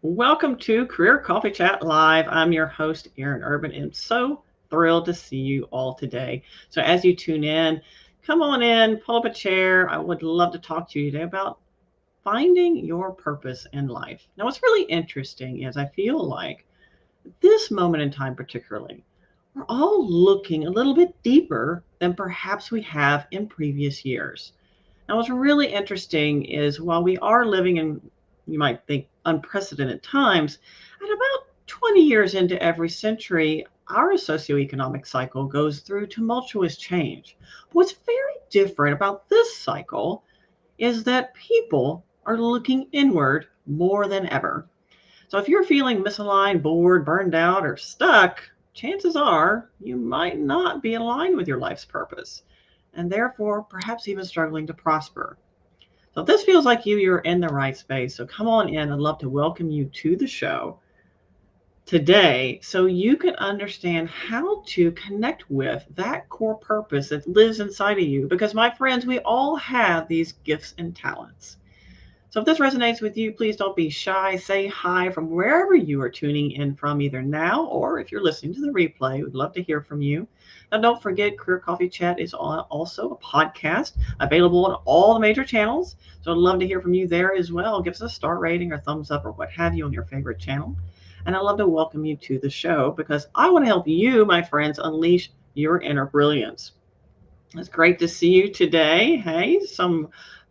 Welcome to Career Coffee Chat Live. I'm your host, Erin Urban, and so thrilled to see you all today. So, as you tune in, come on in, pull up a chair. I would love to talk to you today about finding your purpose in life. Now, what's really interesting is I feel like this moment in time, particularly, we're all looking a little bit deeper than perhaps we have in previous years. Now, what's really interesting is while we are living in, you might think, unprecedented times, at about 20 years into every century, our socioeconomic cycle goes through tumultuous change. But what's very different about this cycle is that people are looking inward more than ever. So if you're feeling misaligned, bored, burned out, or stuck, chances are you might not be aligned with your life's purpose and therefore perhaps even struggling to prosper. So if this feels like you're in the right space. So come on in. I'd love to welcome you to the show today so you can understand how to connect with that core purpose that lives inside of you. Because, my friends, we all have these gifts and talents. So if this resonates with you, please don't be shy. Say hi from wherever you are tuning in from, either now or if you're listening to the replay. We'd love to hear from you. Now, don't forget, Career Coffee Chat is also a podcast available on all the major channels. So I'd love to hear from you there as well. Give us a star rating or thumbs up or what have you on your favorite channel. And I'd love to welcome you to the show because I want to help you, my friends, unleash your inner brilliance. It's great to see you today. Hey, some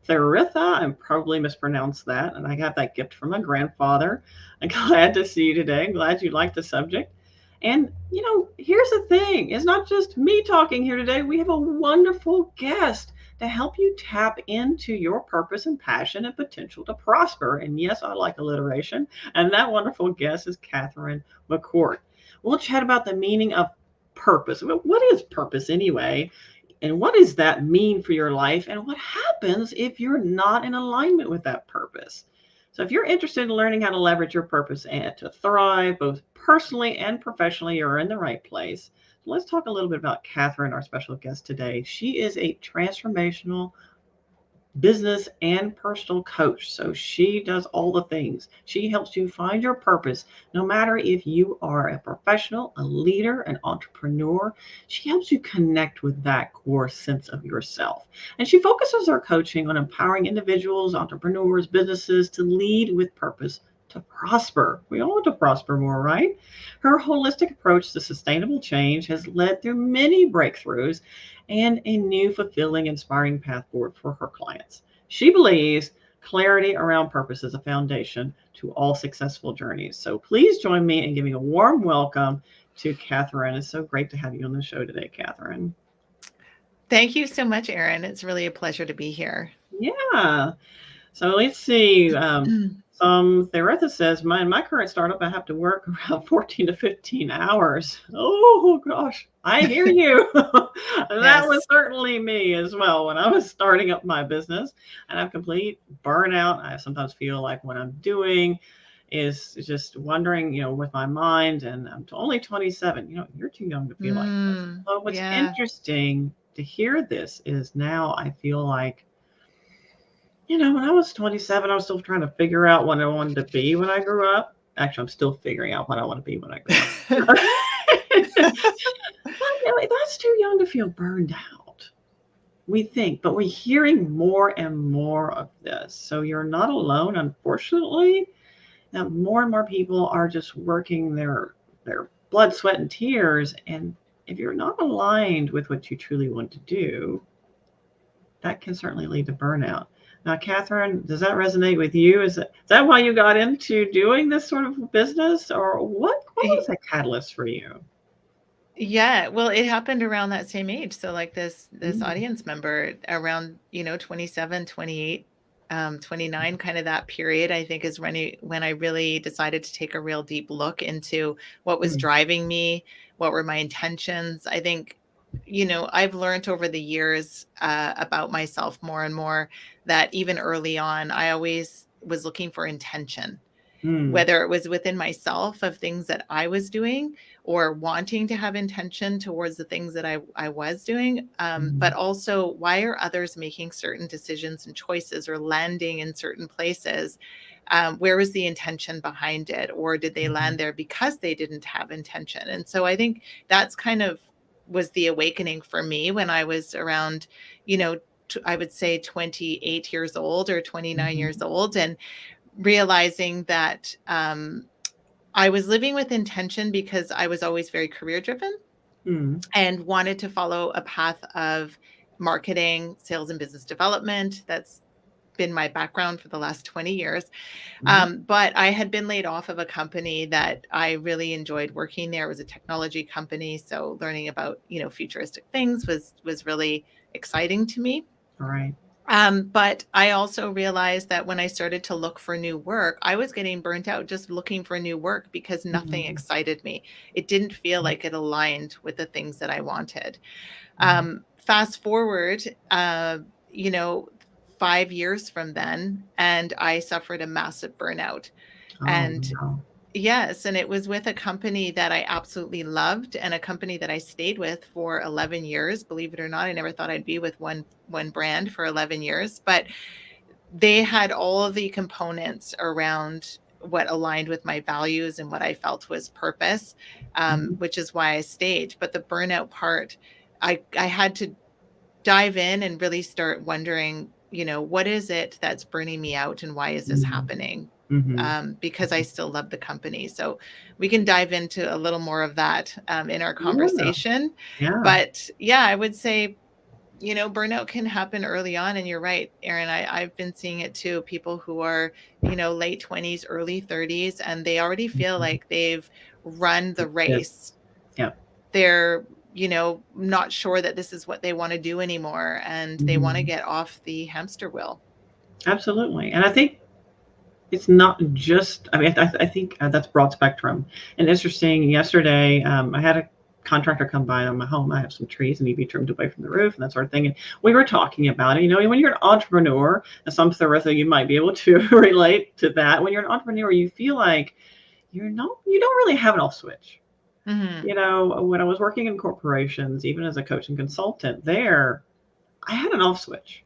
Theritha, I probably mispronounced that, and I got that gift from my grandfather. I'm glad to see you today. I'm glad you like the subject. And, here's the thing. It's not just me talking here today. We have a wonderful guest to help you tap into your purpose and passion and potential to prosper. And yes, I like alliteration. And that wonderful guest is Catherine McCourt. We'll chat about the meaning of purpose. What is purpose anyway? And what does that mean for your life? And what happens if you're not in alignment with that purpose? So, if you're interested in learning how to leverage your purpose and to thrive both personally and professionally, you're in the right place. So let's talk a little bit about Catherine, our special guest today. She is a transformational business and personal coach. So she does all the things. She helps you find your purpose, no matter if you are a professional, a leader, an entrepreneur. She helps you connect with that core sense of yourself. And she focuses her coaching on empowering individuals, entrepreneurs, businesses to lead with purpose, to prosper. We all want to prosper more, right? Her holistic approach to sustainable change has led through many breakthroughs and a new, fulfilling, inspiring path forward for her clients. She believes clarity around purpose is a foundation to all successful journeys. So please join me in giving a warm welcome to Catherine. It's so great to have you on the show today, Catherine. Thank you so much, Erin. It's really a pleasure to be here. Yeah. So let's see. Theretha says, my current startup, I have to work around 14 to 15 hours. Oh, gosh. I hear you. That was Yes. certainly me as well when I was starting up my business. And I'm complete burnout. I sometimes feel like what I'm doing is just wondering, with my mind. And I'm only 27. You're too young to feel like this. But what's Yeah. interesting to hear this is now I feel like, when I was 27, I was still trying to figure out what I wanted to be when I grew up. Actually, I'm still figuring out what I want to be when I grow up. But really, that's too young to feel burned out, we think, but we're hearing more and more of this. So you're not alone, unfortunately. Now, more and more people are just working their blood, sweat, and tears. And if you're not aligned with what you truly want to do, that can certainly lead to burnout. Now, Catherine, does that resonate with you? Is that why you got into doing this sort of business, or what was Y- a catalyst for you? Yeah, well, it happened around that same age. So like this Mm, audience member around, 27, 28, 29, kind of that period, I think is when I really decided to take a real deep look into what was mm, driving me, what were my intentions. I think, I've learned over the years about myself more and more that even early on, I always was looking for intention, mm, whether it was within myself of things that I was doing or wanting to have intention towards the things that I was doing. But mm, also, why are others making certain decisions and choices or landing in certain places? Where was the intention behind it? Or did they land there because they didn't have intention? And so I think that's kind of was the awakening for me when I was around, I would say 28 years old or 29 years old, and realizing that I was living with intention because I was always very career driven and wanted to follow a path of marketing, sales, and business development. That's been my background for the last 20 years. But I had been laid off of a company that I really enjoyed working there. It was a technology company. So learning about, futuristic things was really exciting to me. Right. But I also realized that when I started to look for new work, I was getting burnt out just looking for new work because nothing excited me. It didn't feel like it aligned with the things that I wanted. Fast forward, 5 years from then, and I suffered a massive burnout. Wow. Yes, and it was with a company that I absolutely loved and a company that I stayed with for 11 years. Believe it or not, I never thought I'd be with one brand for 11 years, but they had all of the components around what aligned with my values and what I felt was purpose, which is why I stayed. But the burnout part, I had to dive in and really start wondering, what is it that's burning me out and why is this happening? Because I still love the company. So we can dive into a little more of that in our conversation. Yeah. But yeah, I would say, burnout can happen early on. And you're right, Erin, I've been seeing it too. People who are, late 20s, early 30s, and they already feel like they've run the race. Yeah. They're, not sure that this is what they want to do anymore. And they want to get off the hamster wheel. Absolutely. And I think it's not just, I think that's broad spectrum. And interesting, yesterday, I had a contractor come by on my home. I have some trees that need to be trimmed away from the roof and that sort of thing. And we were talking about it. When you're an entrepreneur, and some Sarissa, you might be able to relate to that. When you're an entrepreneur, you feel like you don't really have an off switch. When I was working in corporations, even as a coach and consultant there, I had an off switch.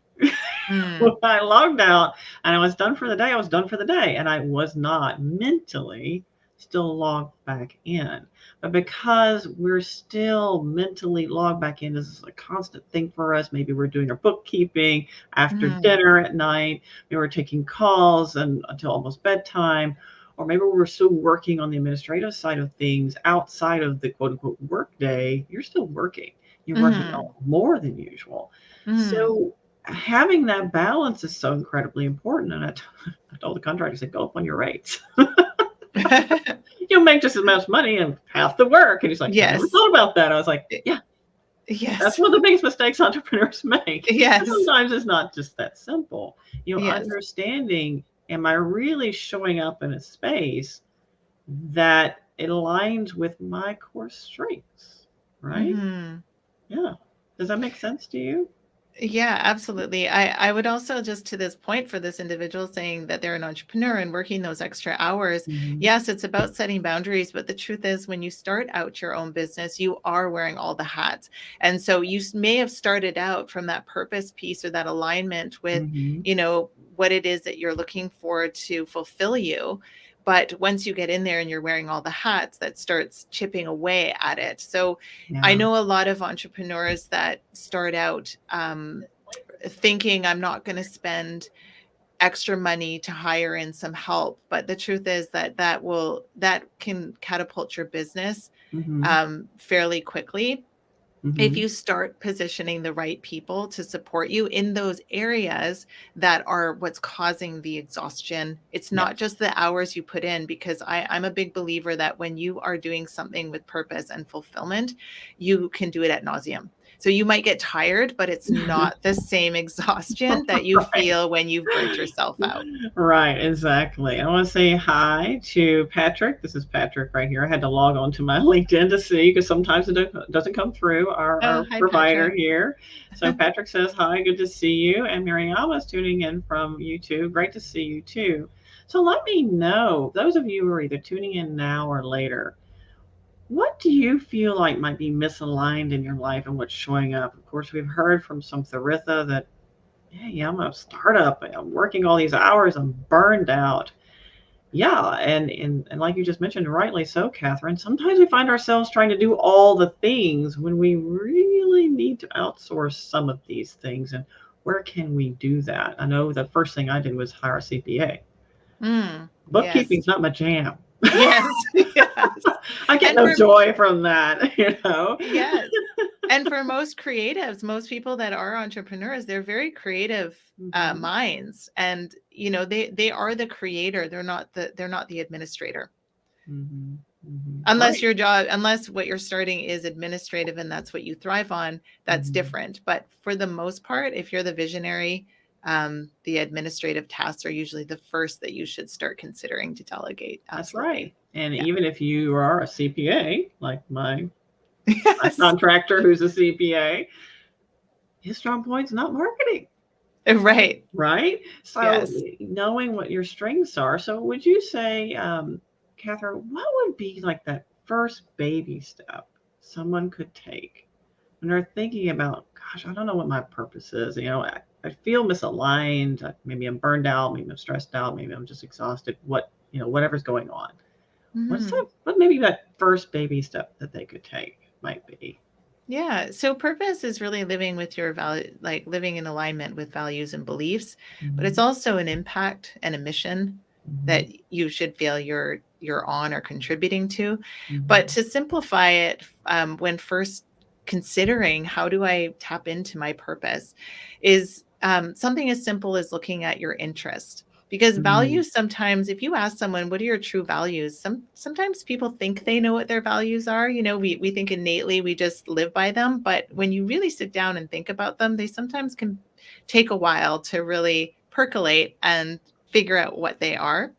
When I logged out and I was done for the day, I was done for the day. And I was not mentally still logged back in. But because we're still mentally logged back in, this is a constant thing for us. Maybe we're doing our bookkeeping after dinner at night. Maybe we're taking calls until almost bedtime. Or maybe we're still working on the administrative side of things outside of the quote unquote work day. You're still working. You're working more than usual. So having that balance is so incredibly important. And I told the contractor, I said, go up on your rates. You'll make just as much money and half the work. And he's like, I never thought about that. I was like, yeah. Yes. That's one of the biggest mistakes entrepreneurs make. Yes. Sometimes it's not just that simple. Understanding, am I really showing up in a space that it aligns with my core strengths? Right? Yeah. Does that make sense to you? Yeah, absolutely. I would also, just to this point, for this individual saying that they're an entrepreneur and working those extra hours, yes, it's about setting boundaries. But the truth is, when you start out your own business, you are wearing all the hats. And so you may have started out from that purpose piece or that alignment with, what it is that you're looking for to fulfill you. But once you get in there and you're wearing all the hats, that starts chipping away at it. So I know a lot of entrepreneurs that start out thinking, I'm not going to spend extra money to hire in some help. But the truth is that can catapult your business fairly quickly. If you start positioning the right people to support you in those areas that are what's causing the exhaustion. It's not just the hours you put in, because I'm a big believer that when you are doing something with purpose and fulfillment, you can do it ad nauseum. So you might get tired, but it's not the same exhaustion that you feel when you've burnt yourself out. Right, exactly. I want to say hi to Patrick. This is Patrick right here. I had to log on to my LinkedIn to see, because sometimes it doesn't come through our provider Patrick. Here. So Patrick says, hi, good to see you. And Mariama's tuning in from YouTube. Great to see you too. So let me know, those of you who are either tuning in now or later, what do you feel like might be misaligned in your life and what's showing up? Of course, we've heard from some Tharitha that, hey, I'm a startup. I'm working all these hours. I'm burned out. Yeah, and like you just mentioned, rightly so, Catherine, sometimes we find ourselves trying to do all the things when we really need to outsource some of these things. And where can we do that? I know the first thing I did was hire a CPA. Yes. Bookkeeping's not my jam. Yes. Yes. I get And no for joy from that, you know. yes. And for most creatives, most people that are entrepreneurs, they're very creative Hmm. minds, and they are the creator. They're not the administrator. Hmm. Hmm. Unless Right. your job, unless what you're starting is administrative and that's what you thrive on, that's Hmm. different. But for the most part, if you're the visionary, the administrative tasks are usually the first that you should start considering to delegate. That's right. Absolutely. And Yeah. even if you are a CPA, like my Yes. contractor who's a CPA, his strong point's not marketing, Right. right? So Yes. knowing what your strengths are. So would you say, Catherine, what would be like that first baby step someone could take when they're thinking about, gosh, I don't know what my purpose is. I feel misaligned. Maybe I'm burned out. Maybe I'm stressed out. Maybe I'm just exhausted. Whatever's going on. Mhm. What maybe that first baby step that they could take might be? Yeah. So purpose is really living with your value, like living in alignment with values and beliefs, but it's Mhm. also an impact and a mission Mhm. that you should feel you're on or contributing to. But Mhm. to simplify it, when first considering how do I tap into my purpose, is something as simple as looking at your interest. Because Mhm. values sometimes, if you ask someone, what are your true values? Sometimes people think they know what their values are. We think innately we just live by them. But when you really sit down and think about them, they sometimes can take a while to really percolate and figure out what they are.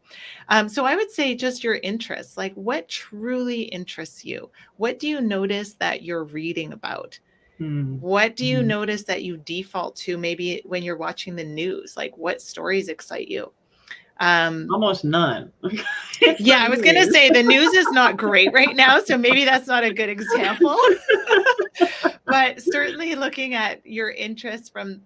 So I would say just your interests, like what truly interests you? What do you notice that you're reading about? Mhm. What do you Mhm. notice that you default to maybe when you're watching the news? Like what stories excite you? Um, Almost none. It's the yeah, I was going to news. say the news is not great right now, so maybe that's not a good example. But certainly looking at your interests from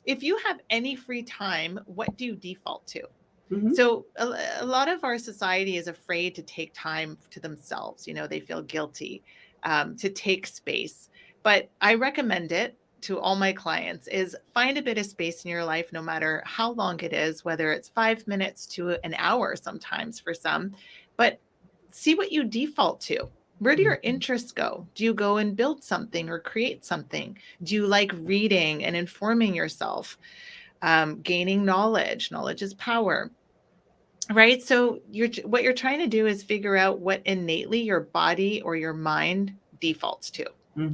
if you have any free time, what do you default to? Mhm. So a lot of our society is afraid to take time to themselves. They feel guilty to take space. But I recommend it to all my clients is find a bit of space in your life, no matter how long it is, whether it's 5 minutes to an hour sometimes for some, but see what you default to. Where do your Mhm. interests go? Do you go and build something or create something? Do you like reading and informing yourself? Gaining knowledge. Knowledge is power, right? So what you're trying to do is figure out what innately your body or your mind defaults to.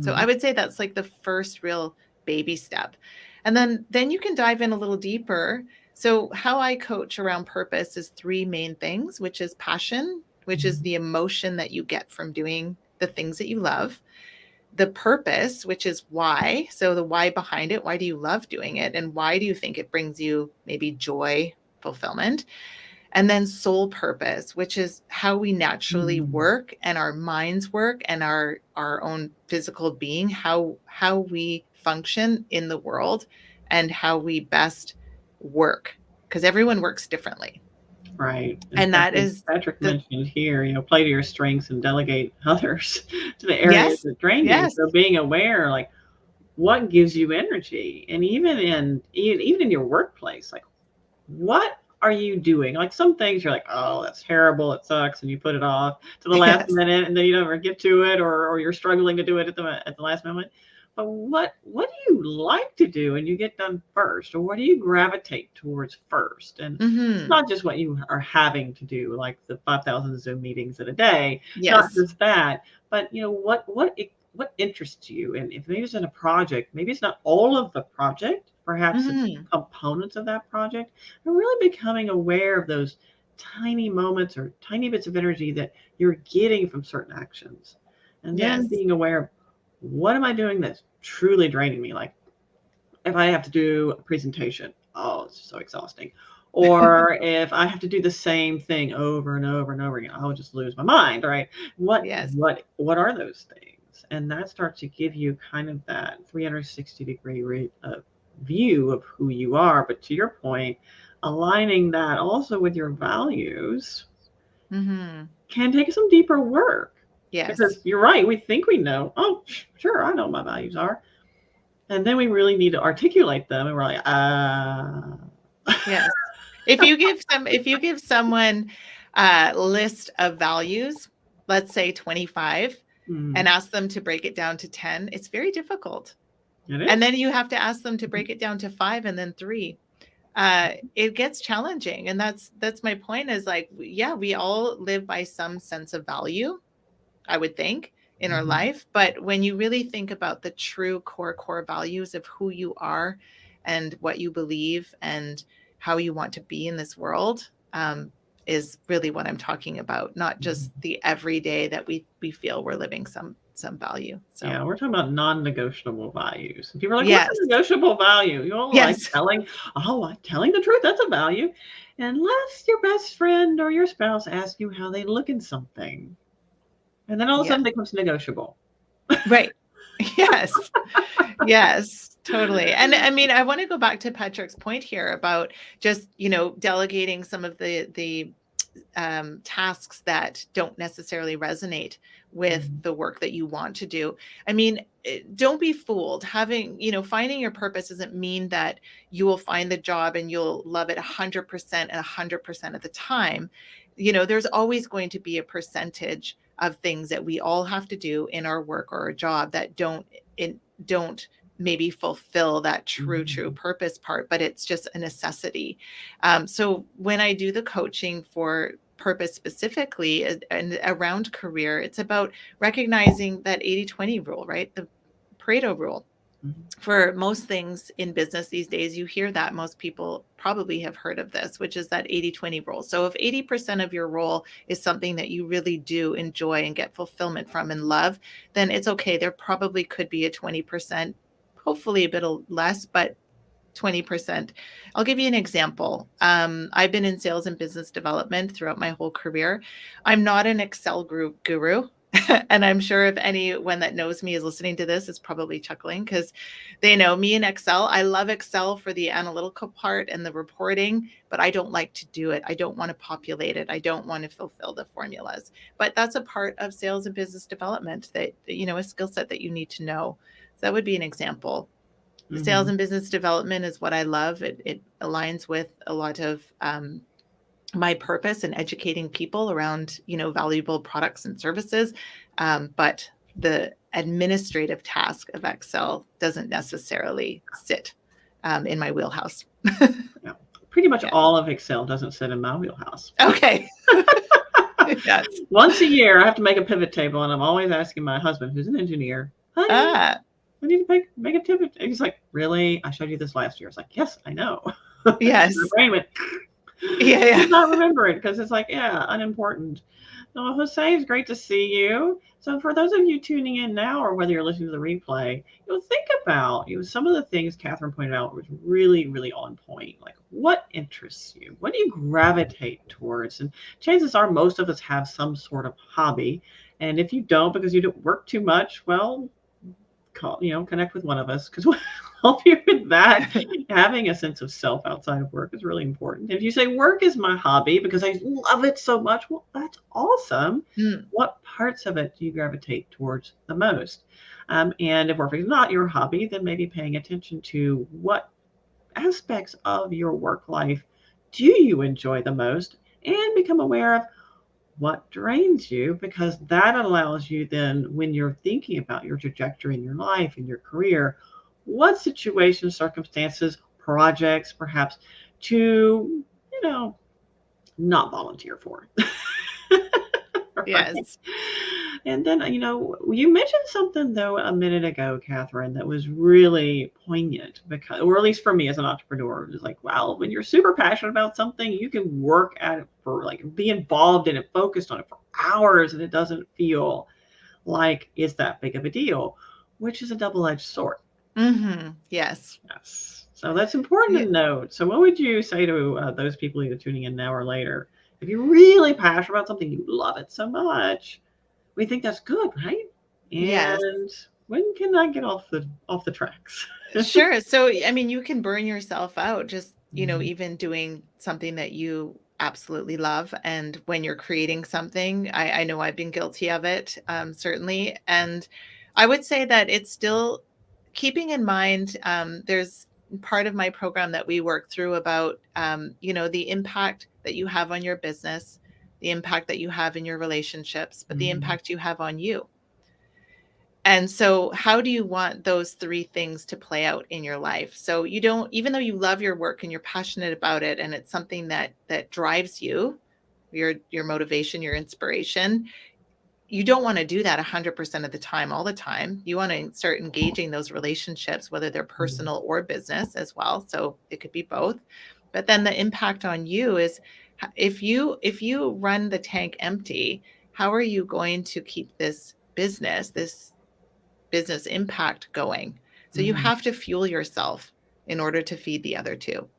So I Mhm. would say that's like the first real baby step. And then you can dive in a little deeper. So how I coach around purpose is three main things, which is passion, which is Mhm. the emotion that you get from doing the things that you love. The purpose, which is why. So the why behind it, why do you love doing it? And why do you think it brings you maybe joy, fulfillment? And then soul purpose, which is how we naturally Mhm. work and our minds work and our own physical being, how we function in the world and how we best work, because everyone works differently. Right. And And that Patrick is Patrick the mentioned here, play to your strengths and delegate others to the areas yes, that drain you. yes, So being aware, like what gives you energy, and even in your workplace, like what are you doing? Like some things you're like, oh, that's terrible, it sucks, and you put it off to the last yes, minute, and then you never get to it, or you're struggling to do it at the last moment. But what do you like to do and you get done first, or what do you gravitate towards first? And it's mm-hmm. not just what you are having to do, like the 5,000 Zoom meetings in a day, not Yes, just that, but what interests you, and if maybe it's in a project, maybe it's not all of the project, perhaps it's mm-hmm. components of that project, and really becoming aware of those tiny moments or tiny bits of energy that you're getting from certain actions. And then Yes, being aware of what am I doing that's truly draining me? Like if I have to do a presentation, oh, it's so exhausting. Or if I have to do the same thing over and over and over again, I'll just lose my mind, right? What yes, what are those things? And that starts to give you kind of that 360-degree view of who you are. But to your point, aligning that also with your values Mm-hmm. can take some deeper work. Because Yes. you're right, we think we know. Oh, sure, I know what my values are. And then we really need to articulate them, and we're like, Yes. If you give someone a list of values, let's say 25, and mm, ask them to break it down to 10, it's very difficult. it And is. then you have to ask them to break it down to 5 and then 3. It gets challenging. And that's my point is like, yeah, we all live by some sense of value, I would think, in our Mhm. life. But when you really think about the true core values of who you are and what you believe and how you want to be in this world, is really what I'm talking about, not just the everyday that we feel we're living some value. So Yeah, we're talking about non-negotiable values. And people are like, "What's yes, a negotiable value?" You know, like yes, telling the truth, that's a value. Unless your best friend or your spouse asks you how they look in something. And then all of a yes, sudden it becomes negotiable. right. Yes. Yes, totally. And I mean, I want to go back to Patrick's point here about just, delegating some of the tasks that don't necessarily resonate with Mhm. the work that you want to do. I mean, don't be fooled. Finding your purpose doesn't mean that you will find the job and you'll love it 100% and 100% of the time. There's always going to be a percentage of things that we all have to do in our work or a job that don't maybe fulfill that true Mhm. purpose part, but it's just a necessity. So when I do the coaching for purpose specifically and around career, it's about recognizing that 80/20 rule, right? The Pareto rule. Mhm. For most things in business these days, you hear that. Most people probably have heard of this, which is that 80/20 rule. So if 80% of your role is something that you really do enjoy and get fulfillment from and love, then it's okay. There probably could be a 20%, hopefully a bit less, but 20%. I'll give you an example. I've been in sales and business development throughout my whole career. I'm not an Excel guru. And I'm sure if anyone that knows me is listening to this is probably chuckling because they know me in Excel. I love Excel for the analytical part and the reporting, but I don't like to do it. I don't want to populate it. I don't want to fulfill the formulas. But that's a part of sales and business development that, a skill set that you need to know. So that would be an example. Sales Mhm. and business development is what I love. It aligns with a lot of my purpose in educating people around, valuable products and services. But the administrative task of Excel doesn't necessarily sit in my wheelhouse. Yeah. Pretty much Yeah. all of Excel doesn't sit in my wheelhouse. Okay. Yes. Once a year, I have to make a pivot table, and I'm always asking my husband, who's an engineer, "Honey, Ah, I need to make a pivot." And he's like, "Really? I showed you this last year." I was like, "Yes, I know." My yes. brain went, Yeah. did Yeah. not remember it because it's like, yeah, unimportant. No, Jose, it's great to see you. So, for those of you tuning in now, or whether you're listening to the replay, think about some of the things Catherine pointed out was really, really on point. Like, what interests you? What do you gravitate towards? And chances are, most of us have some sort of hobby. And if you don't, because you don't work too much, well, connect with one of us because we'll help you with that. Having a sense of self outside of work is really important. If you say work is my hobby because I love it so much, well, that's awesome. Mm, What parts of it do you gravitate towards the most? And if work is not your hobby, then maybe paying attention to what aspects of your work life do you enjoy the most and become aware of what drains you, because that allows you then, when you're thinking about your trajectory in your life and your career, what situations, circumstances, projects perhaps to not volunteer for. Right. yes. And then, you mentioned something though a minute ago, Catherine, that was really poignant, because, or at least for me as an entrepreneur, it was like, wow, when you're super passionate about something, you can work at it for, like, be involved in it, focused on it for hours, and it doesn't feel like it's that big of a deal, which is a double-edged sword. Yes. Yes. So that's important Yeah. to note. So what would you say to those people either tuning in now or later? If you're really passionate about something, you love it so much, we think that's good, right? Yes. And when can I get off the tracks? Sure. So, I mean, you can burn yourself out just you know, even doing something that you absolutely love. And when you're creating something, I know I've been guilty of it, certainly. And I would say that it's still keeping in mind, there's part of my program that we work through about, you know, the impact that you have on your business, the impact that you have in your relationships, but the impact you have on you. And so how do you want those three things to play out in your life? So you don't, even though you love your work and you're passionate about it and it's something that drives you, your motivation, your inspiration, you don't want to do that 100% of the time, all the time. You want to start engaging those relationships, whether they're personal or business as well. So it could be both. But then the impact on you is if you run the tank empty, how are you going to keep this business impact going? So you have to fuel yourself in order to feed the other two.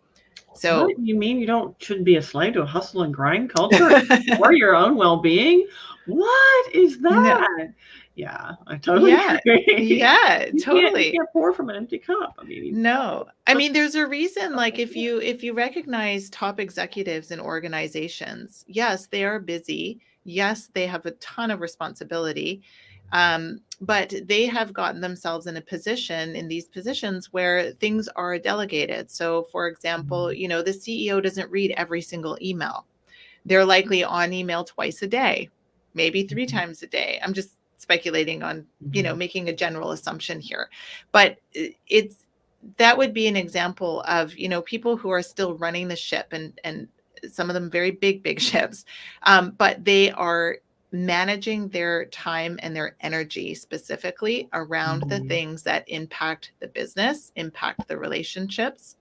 So what, you mean you shouldn't be a slave to a hustle and grind culture or your own well-being? What is no, that? Yeah, I totally agree. yeah, You totally. can't pour from an empty cup. I mean, No, I mean, there's a reason, like if you recognize top executives in organizations, yes, they are busy. Yes, they have a ton of responsibility. But they have gotten themselves in a position, in these positions where things are delegated. So for example, you know, the CEO doesn't read every single email. They're likely on email twice a day, maybe 3 times a day. I'm just speculating on, you know, making a general assumption here. But that would be an example of, you know, people who are still running the ship, and some of them very big ships, but they are managing their time and their energy specifically around the things that impact the business, impact the relationships,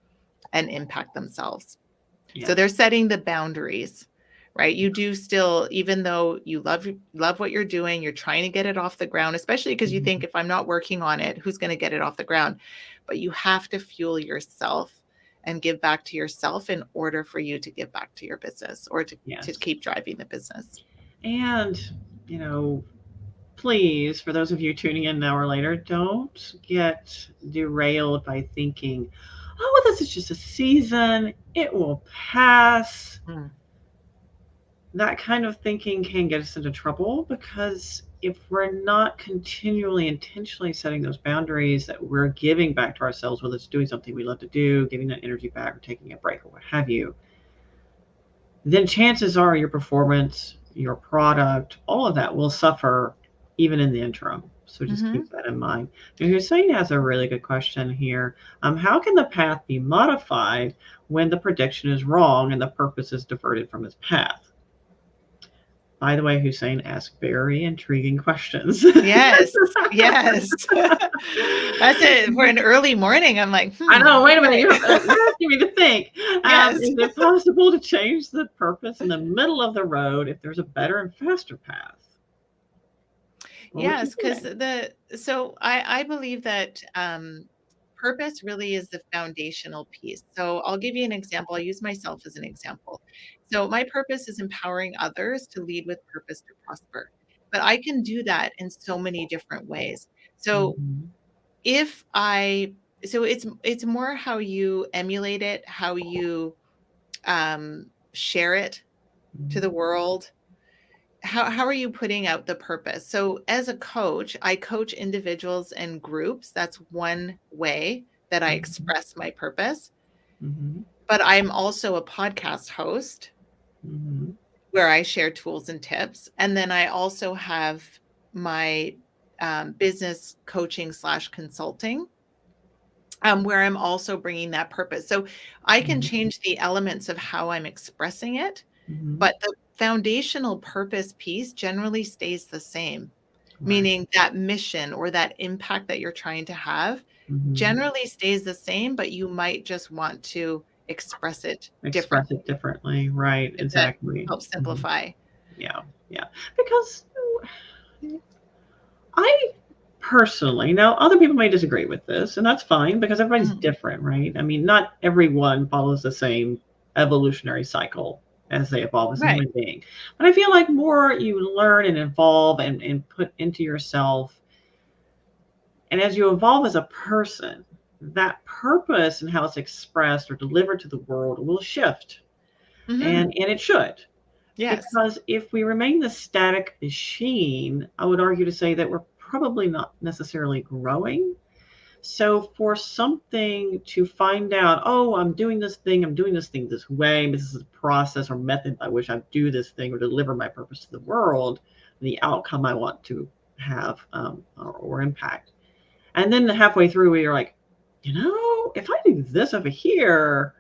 and impact themselves. Yeah. So they're setting the boundaries, right? You do still, even though you love what you're doing, you're trying to get it off the ground, especially because you think, if I'm not working on it, who's going to get it off the ground? But you have to fuel yourself and give back to yourself in order for you to give back to your business, or to keep driving the business. And, you know, please, for those of you tuning in an hour later, don't get derailed by thinking, oh, well, this is just a season, it will pass. That kind of thinking can get us into trouble, because if we're not continually, intentionally setting those boundaries that we're giving back to ourselves, whether it's doing something we love to do, giving that energy back, or taking a break, or what have you, then chances are your performance, your product, all of that will suffer even in the interim. So just keep that in mind. And Hussein has a really good question here. How can the path be modified when the prediction is wrong and the purpose is diverted from its path? By the way, Hussein asks very intriguing questions. Yes. That's it for an early morning. I'm like, I know, wait a minute, you're asking me to think. Yes. Is it possible to change the purpose in the middle of the road if there's a better and faster path? Yes, because I believe that purpose really is the foundational piece. So I'll give you an example. I'll use myself as an example. So my purpose is empowering others to lead with purpose to prosper. But I can do that in so many different ways. So it's more how you emulate it, how you share it to the world. How are you putting out the purpose? So as a coach, I coach individuals and groups. That's one way that I express my purpose. But I'm also a podcast host where I share tools and tips. And then I also have my business coaching / consulting, where I'm also bringing that purpose. So I can change the elements of how I'm expressing it, but the foundational purpose piece generally stays the same, meaning that mission or that impact that you're trying to have generally stays the same, but you might just want to express it differently. Right. Exactly. Help simplify. Yeah. Because I personally, now other people may disagree with this, and that's fine, because everybody's different, right? I mean, not everyone follows the same evolutionary cycle as they evolve as a human being. But I feel like more you learn and evolve and put into yourself, and as you evolve as a person, that purpose and how it's expressed or delivered to the world will shift. Mm-hmm. And it should. Yes. Because if we remain the static machine, I would argue to say that we're probably not necessarily growing. So for something to find out, oh, I'm doing this thing this way, this is a process or method by which I do this thing or deliver my purpose to the world, the outcome I want to have or impact. And then halfway through, we are like, if I do this over here,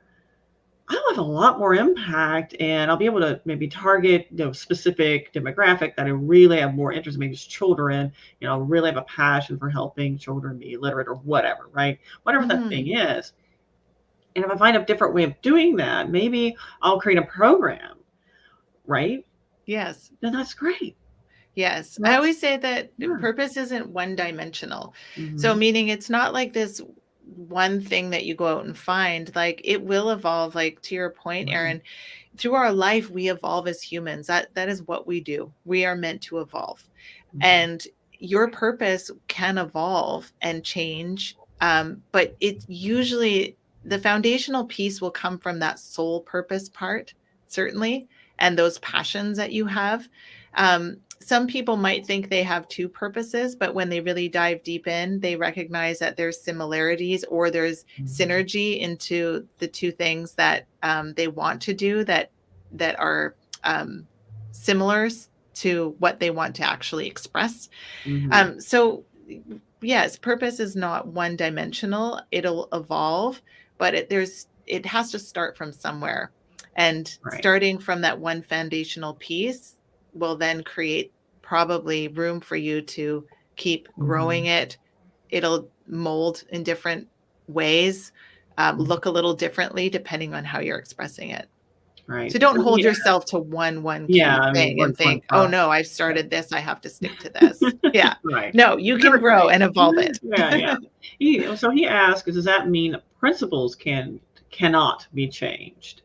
I'll have a lot more impact and I'll be able to maybe target specific demographic that I really have more interest in, maybe it's children, really have a passion for helping children be literate or whatever, right? Whatever that Mm-hmm. thing is. And if I find a different way of doing that, maybe I'll create a program, right? Yes. Then that's great. Yes. I That's, always say that yeah. purpose isn't one dimensional. So Mm-hmm. meaning it's not like this one thing that you go out and find, like it will evolve, like to your point, Right. Erin, through our life, we evolve as humans. That is what we do. We are meant to evolve. Mm-hmm. And your purpose can evolve and change. But it's usually the foundational piece will come from that soul purpose part, certainly, and those passions that you have. Some people might think they have two purposes, but when they really dive deep in, they recognize that there's similarities or there's Mm-hmm. synergy into the two things that they want to do that are similar to what they want to actually express. Mm-hmm. So yes, purpose is not one dimensional. It'll evolve, but it has to start from somewhere. And Right. starting from that one foundational piece will then create probably room for you to keep Mm-hmm. growing it. It'll mold in different ways, Mm-hmm. look a little differently depending on how you're expressing it. Right. So don't So hold yourself to one yeah, key I mean, thing and one think, "Oh process. no, I've Yeah. started this, I have to stick to this." Yeah. Right. No, you can Never grow change. and evolve it. Yeah, yeah. So he asked, does that mean that principles cannot be changed?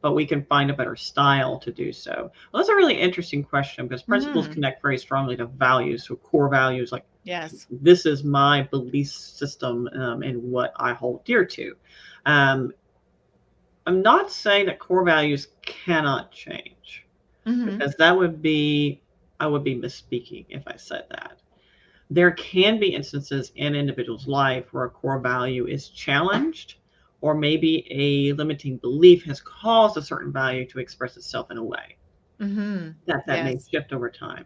But we can find a better style to do so. Well, that's a really interesting question because principles Mhm. connect very strongly to values, so core values like Yes. this is my belief system and what I hold dear to. Um, I'm not saying that core values cannot change Mhm. because I would be misspeaking if I said that. There can be instances in an individual's life where a core value is challenged, or maybe a limiting belief has caused a certain value to express itself in a way Mhm. that may Yes. shift over time.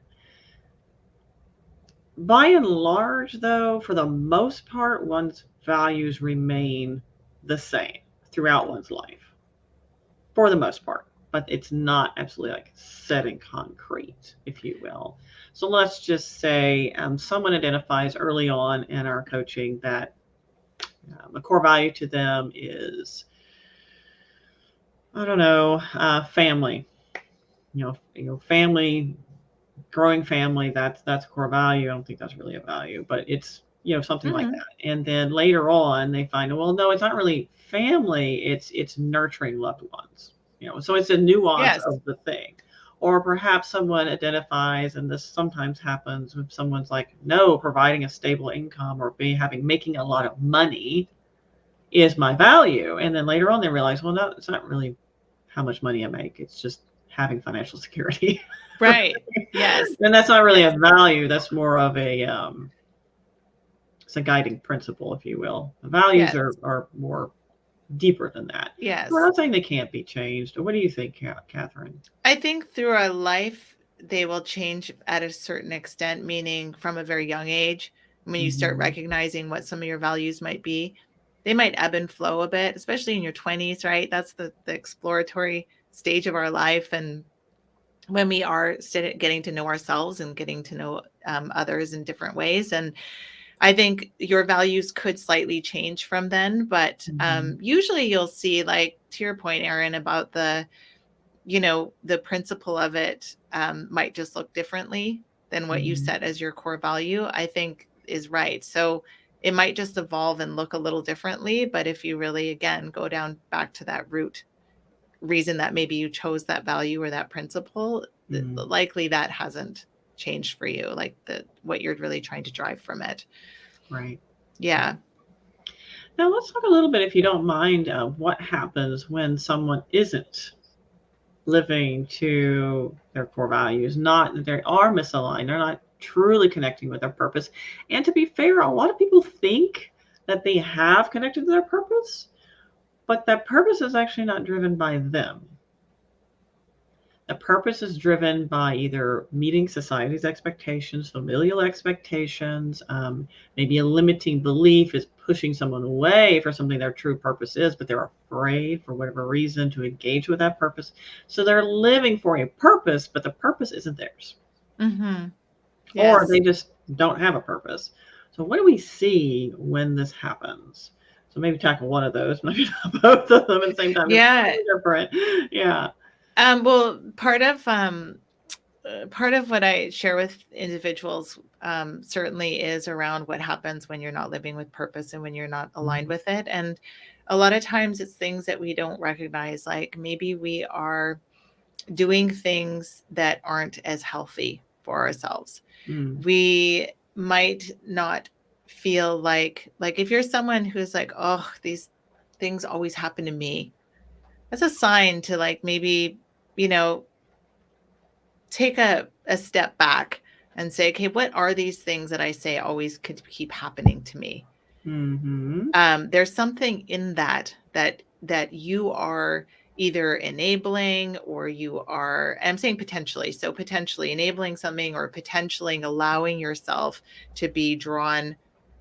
By and large, though, for the most part, one's values remain the same throughout one's life, for the most part. But it's not absolutely like set in concrete, if you will. So let's just say someone identifies early on in our coaching that a core value to them is, I don't know, family. Family, growing family. That's a core value. I don't think that's really a value, but it's something like Mhm. that. And then later on, they find, well, no, it's not really family. It's nurturing loved ones. So it's a nuance Yes. of the thing. Or perhaps someone identifies, and this sometimes happens when someone's like, no, providing a stable income or making a lot of money is my value. And then later on they realize, well, no, it's not really how much money I make. It's just having financial security. Right. Yes. And that's not really a Yes. value. That's more of it's a guiding principle, if you will. The values Yes. are more deeper than that. So we're Yes. not saying they can't be changed. What do you think, Catherine? I think through our life, they will change at a certain extent, meaning from a very young age, when you start Mm-hmm. recognizing what some of your values might be, they might ebb and flow a bit, especially in your 20s, right? That's the exploratory stage of our life. And when we are getting to know ourselves and getting to know others in different ways. And I think your values could slightly change from then, but Mm-hmm. usually you'll see, like to your point, Erin, about the principle of it might just look differently than what you Mm-hmm. set as your core value, I think is right. So it might just evolve and look a little differently. But if you really, again, go down back to that root reason that maybe you chose that value or that principle, Mm-hmm. likely that hasn't changed for you, like what you're really trying to drive from it. Right. Right. Yeah. Now let's talk a little bit, if you don't mind, what happens when someone isn't living to their core values, not that they are misaligned, they're not truly connecting with their purpose. And to be fair, a lot of people think that they have connected to their purpose, but that purpose is actually not driven by them. The purpose is driven by either meeting society's expectations, familial expectations, maybe a limiting belief is pushing someone away for something their true purpose is, but they're afraid for whatever reason to engage with that purpose. So they're living for a purpose, but the purpose isn't theirs. Mm-hmm. Or Yes. they just don't have a purpose. So what do we see when this happens? So maybe tackle one of those, maybe not both of them at the same time. It's Yeah. totally different. Yeah. Well, part of what I share with individuals certainly is around what happens when you're not living with purpose and when you're not aligned with it. And a lot of times it's things that we don't recognize, like maybe we are doing things that aren't as healthy for ourselves. We might not feel like if you're someone who's like, oh, these things always happen to me, that's a sign to like maybe, take a step back and say, okay, what are these things that I say always could keep happening to me? There's something in that you are either enabling, or you are, I'm saying potentially, so potentially enabling something, or potentially allowing yourself to be drawn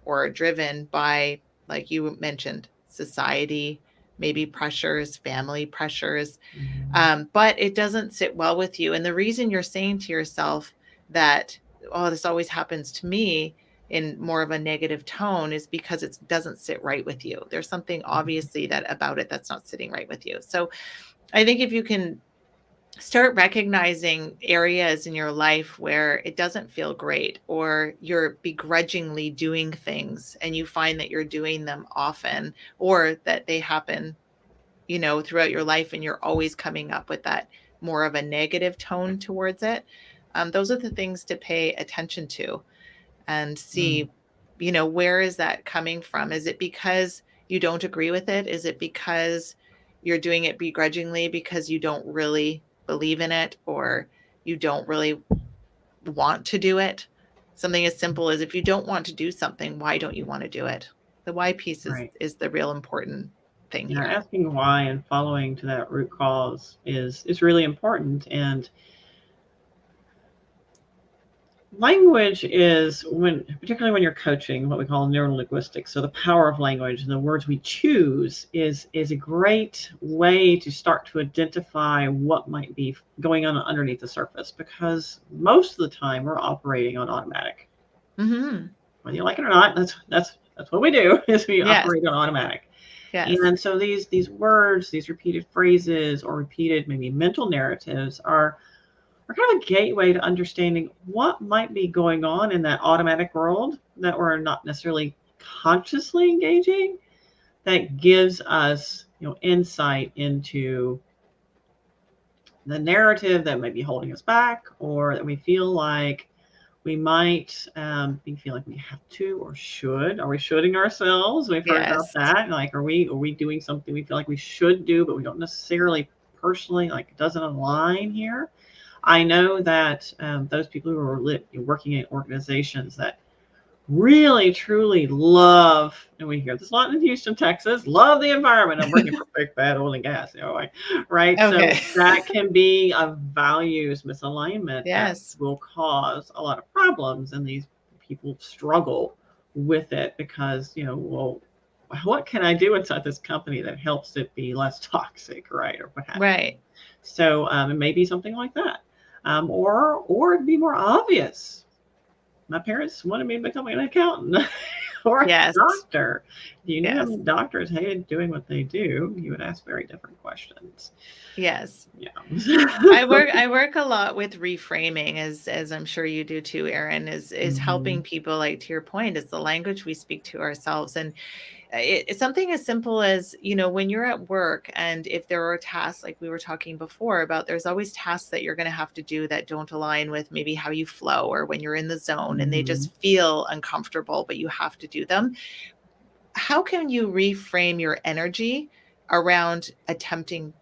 or driven by, like you mentioned, society, maybe pressures, family pressures, but it doesn't sit well with you. And the reason you're saying to yourself that, oh, this always happens to me, in more of a negative tone, is because it doesn't sit right with you. There's something obviously that about it that's not sitting right with you. So I think if you can start recognizing areas in your life where it doesn't feel great, or you're begrudgingly doing things and you find that you're doing them often, or that they happen, throughout your life, and you're always coming up with that more of a negative tone towards it. Those are the things to pay attention to and see, where is that coming from? Is it because you don't agree with it? Is it because you're doing it begrudgingly because you don't really believe in it, or you don't really want to do it? Something as simple as, if you don't want to do something, why don't you want to do it? The why piece is the real important thing here. Asking why and following to that root cause is really important. And language is, particularly when you're coaching, what we call neurolinguistics. So the power of language and the words we choose is a great way to start to identify what might be going on underneath the surface, because most of the time we're operating on automatic. Whether you like it or not, that's what we do, is we operate on automatic. Yes. And so these words, these repeated phrases, or repeated maybe mental narratives are kind of a gateway to understanding what might be going on in that automatic world that we're not necessarily consciously engaging, that gives us, insight into the narrative that might be holding us back, or that we feel like we might feel like we have to or should. Are we shoulding ourselves? We've heard about that. Like, are we doing something we feel like we should do, but we don't necessarily personally, like, it doesn't align here? I know that those people who are working in organizations that really, truly love, and we hear this a lot in Houston, Texas, love the environment. I'm working for big, bad oil and gas, right? Okay. So that can be a values misalignment that will cause a lot of problems, and these people struggle with it because, well, what can I do inside this company that helps it be less toxic, right? Or what have you. Right. So it may be something like that. Or it'd be more obvious. My parents wanted me to become an accountant or a doctor. If you knew how many doctors hated doing what they do, you would ask very different questions. Yes. Yeah. I work a lot with reframing, as I'm sure you do too, Erin, is helping people, like, to your point, is the language we speak to ourselves. And it's something as simple as, when you're at work, and if there are tasks, like we were talking before about, there's always tasks that you're going to have to do that don't align with maybe how you flow, or when you're in the zone and they just feel uncomfortable, but you have to do them. how can you reframe your energy around attempting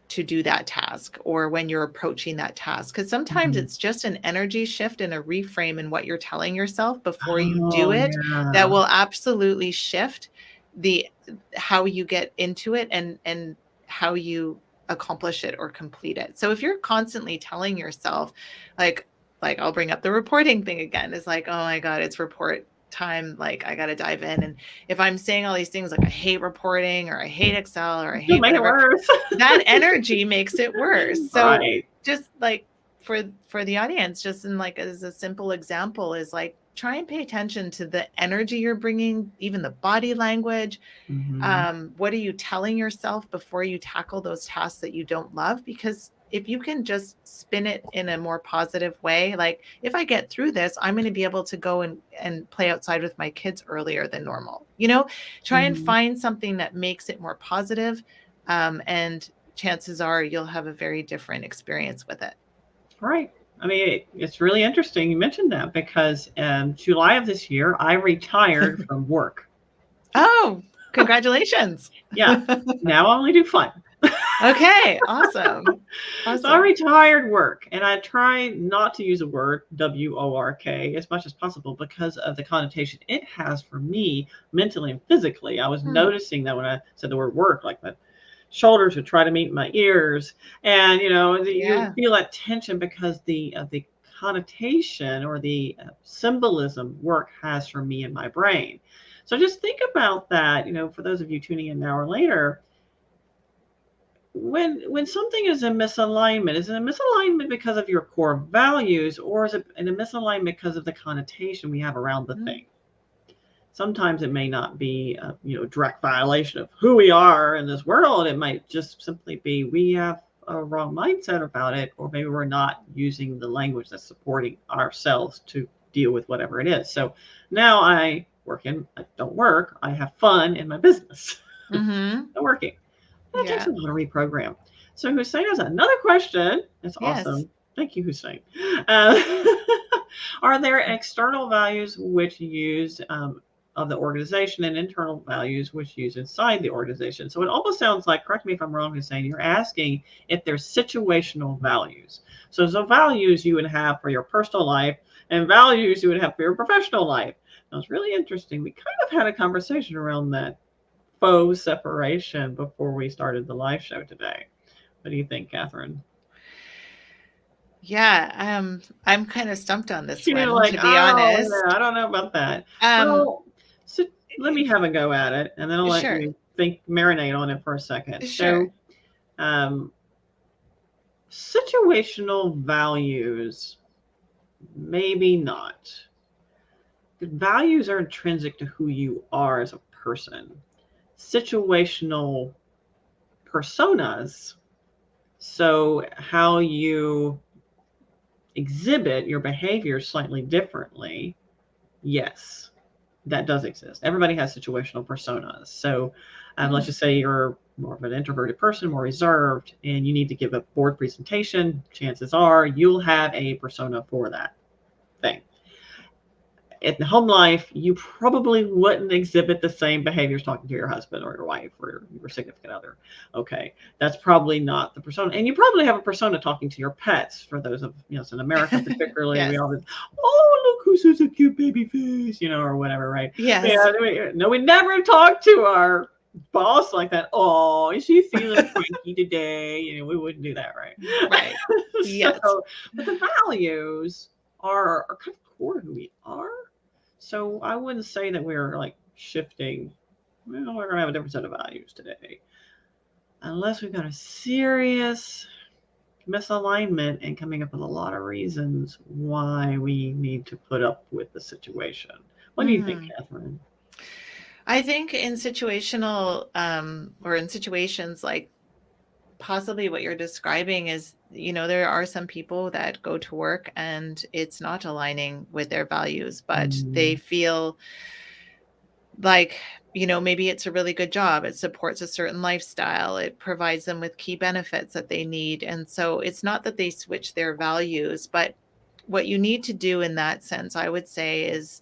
to do that task, or when you're approaching that task? Because sometimes Mhm. it's just an energy shift and a reframe in what you're telling yourself before you do Oh, it that yeah. will absolutely shift the how you get into it, and how you accomplish it or complete it. So if you're constantly telling yourself, like I'll bring up the reporting thing again, is like, oh my God, it's report time, like I got to dive in. And if I'm saying all these things like I hate reporting, or I hate Excel, or I You'll hate make it whatever, worse. that energy makes it worse. So Right. just like for the audience, just in like as a simple example, is like try and pay attention to the energy you're bringing, even the body language. Mhm. What are you telling yourself before you tackle those tasks that you don't love? Because if you can just spin it in a more positive way, like if I get through this, I'm going to be able to go and play outside with my kids earlier than normal. Try and Mhm. find something that makes it more positive, and chances are you'll have a very different experience with it. Right. I mean, it's really interesting you mentioned that because July of this year, I retired from work. Oh, congratulations. Yeah. Now I only do fun. Okay, awesome. So I Awesome. retired work and I try not to use the word WORK as much as possible because of the connotation it has for me mentally and physically. I was Hmm. noticing that when I said the word work, like my shoulders would try to meet my ears, and you Yeah. feel that tension because the connotation or the symbolism work has for me in my brain. So just think about that. For those of you tuning in now or later, when something is in misalignment, is it a misalignment because of your core values, or is it in a misalignment because of the connotation we have around the Mm. thing? Sometimes it may not be a direct violation of who we are in this world. It might just simply be we have a wrong mindset about it, or maybe we're not using the language that's supporting ourselves to deal with whatever it is. So now I don't work, I have fun in my business. Mm-hmm. Not working. That takes Yeah. a lot to reprogram. So Hussein has another question. It's Yes. awesome. Thank you, Hussein. Uh, are there external values which use of the organization and internal values which use inside the organization? So it almost sounds like, correct me if I'm wrong, Hussein, you're asking if there's situational values. So values you would have for your personal life and values you would have for your professional life. Now it's really interesting. We kind of had a conversation around that faux separation before we started the live show today. What do you think, Catherine? Yeah. I'm kind of stumped on this You're one, like, to be oh, yeah, honest. I don't know about that. Um, Well, so let me have a go at it, and then I'll let sure. you think, marinate on it for a second. Sure. So, um, situational values, maybe not. The values are intrinsic to who you are as a person. Situational personas, so how you exhibit your behavior slightly differently, yes, that does exist. Everybody has situational personas. So let's Hmm. just say you're more of an introverted person, more reserved, and you need to give a board presentation. Chances are you'll have a persona for that thing. In home life, you probably wouldn't exhibit the same behaviors talking to your husband or your wife or your significant other. Okay, that's probably not the persona. And you probably have a persona talking to your pets. For those of in America particularly, we Yes. always, oh, look who's such a cute baby face, or whatever, right? Yes. Yeah, no, we never talk to our boss like that. Oh, is she feeling cranky today? We wouldn't do that, right? Right. Yes. So, but the values are kind of core to who we are. So I wouldn't say that we're like shifting. Well, we're gonna have a different set of values today, unless we've got a serious misalignment and coming up with a lot of reasons why we need to put up with the situation. What do you think, Hmm. Catherine? I think in situational, or in situations like possibly what you're describing is, there are some people that go to work and it's not aligning with their values, but they Mm, feel like, maybe it's a really good job. It supports a certain lifestyle. It provides them with key benefits that they need. And so it's not that they switch their values, but what you need to do in that sense, I would say, is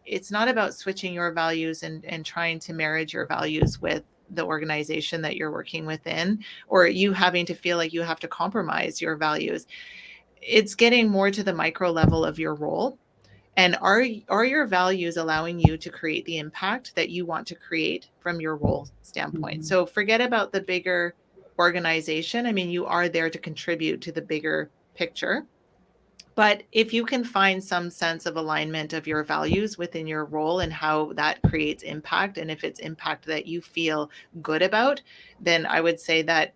it's not about switching your values and trying to marriage your values with the organization that you're working within, or you having to feel like you have to compromise your values. It's getting more to the micro level of your role. And are your values allowing you to create the impact that you want to create from your role standpoint? Mhm. So forget about the bigger organization. I mean, you are there to contribute to the bigger picture. But if you can find some sense of alignment of your values within your role and how that creates impact, and if it's impact that you feel good about, then I would say that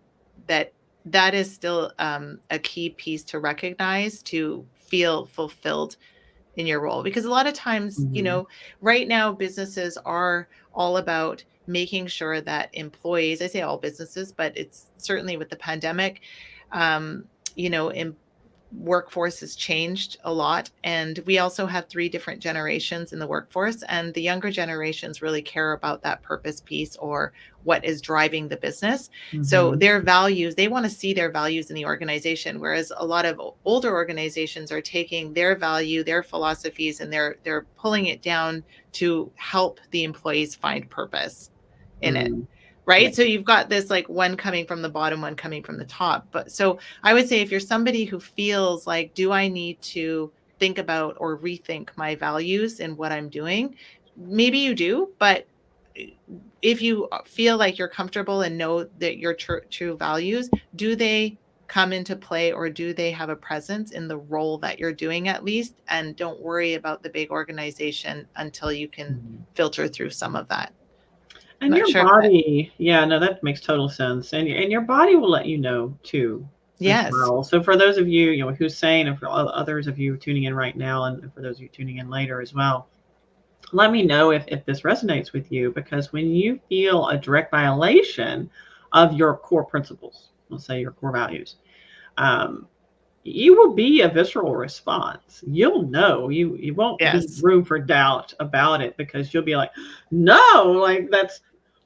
is still a key piece to recognize to feel fulfilled in your role. Because a lot of times, Mhm. right now businesses are all about making sure that employees, I say all businesses, but it's certainly with the pandemic, um, you know, em- workforce has changed a lot. And we also have three different generations in the workforce. And the younger generations really care about that purpose piece or what is driving the business. So Mhm. their values, they want to see their values in the organization. Whereas a lot of older organizations are taking their value, their philosophies, and they're pulling it down to help the employees find purpose in it. Mhm. Yeah. Right. So you've got this like one coming from the bottom, one coming from the top. But so I would say if you're somebody who feels like, do I need to think about or rethink my values and what I'm doing? Maybe you do, but if you feel like you're comfortable and know that your true values, do they come into play or do they have a presence in the role that you're doing at least? And don't worry about the big organization until you can Mhm. filter through some of that. I'm And not your sure if that. body, yeah, no, that makes total sense. And your body will let you know too, as Yes. well. So for those of you, who's saying, and for others of you tuning in right now, and for those of you tuning in later as well, let me know if this resonates with you, because when you feel a direct violation of your core principles, let's say your core values, um, you will be a visceral response. You'll know, you won't be Yes. room for doubt about it, because you'll be like, no, like that's